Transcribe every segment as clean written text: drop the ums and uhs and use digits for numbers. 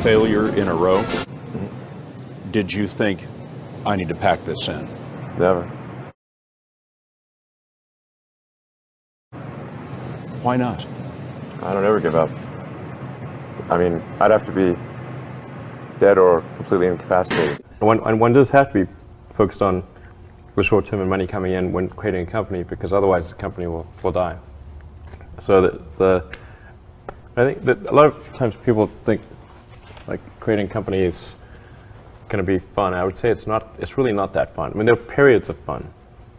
failure in a row, did you think, I need to pack this in? Never. Why not? I don't ever give up. I mean, I'd have to be dead or completely incapacitated. One does have to be focused on the short term and money coming in when creating a company, because otherwise the company will die. So I think that a lot of times people think like creating a company is going to be fun. I would say it's not. It's really not that fun. I mean, there are periods of fun,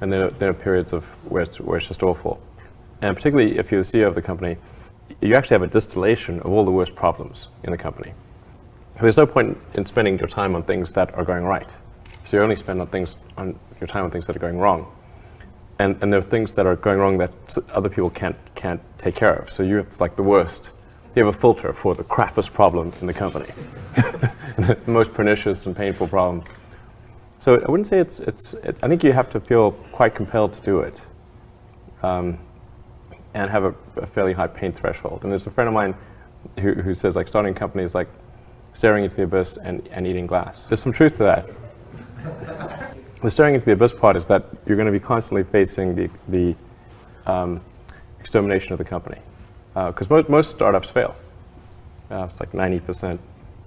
and there are periods of where it's just awful. And particularly if you're the CEO of the company, you actually have a distillation of all the worst problems in the company. There's no point in spending your time on things that are going right. So you only spend your time on things that are going wrong. And there are things that are going wrong that other people can't take care of. So you have like the worst. You have a filter for the crappiest problem in the company, the most pernicious and painful problem. So I wouldn't say I think you have to feel quite compelled to do it, and have a fairly high pain threshold. And there's a friend of mine who says like starting a company is like staring into the abyss and eating glass. There's some truth to that. The staring into the abyss part is that you're going to be constantly facing the extermination of the company. Because most startups fail. It's like 90%,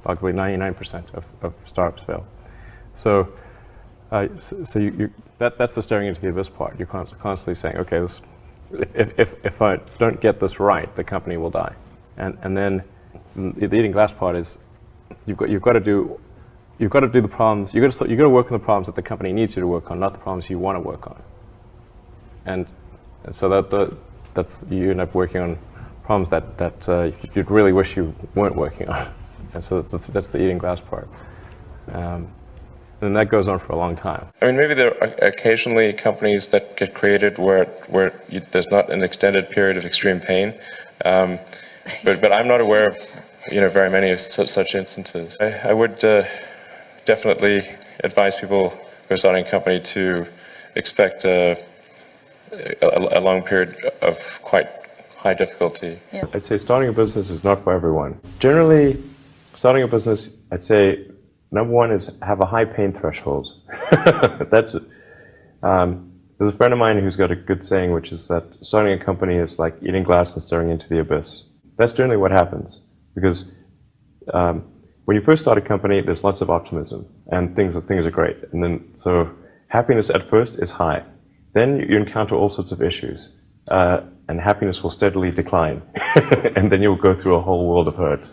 arguably 99% of startups fail. So that's the staring into the abyss part. You're constantly saying, okay, if I don't get this right, the company will die. And then the eating glass part is you've got to do the problems. You've got to work on the problems that the company needs you to work on, not the problems you want to work on. And so that's you end up working on problems that you'd really wish you weren't working on. And so that's the eating glass part. And that goes on for a long time. I mean, maybe there are occasionally companies that get created where there's not an extended period of extreme pain, but I'm not aware of very many of such instances. I would definitely advise people who are starting a company to expect a long period of quite high difficulty. Yeah. I'd say starting a business is not for everyone. Generally, starting a business, I'd say number one is have a high pain threshold. That's it. There's a friend of mine who's got a good saying, which is that starting a company is like eating glass and staring into the abyss. That's generally what happens, because when you first start a company, there's lots of optimism and things are great, and then so happiness at first is high. Then you encounter all sorts of issues, and happiness will steadily decline, and then you'll go through a whole world of hurt.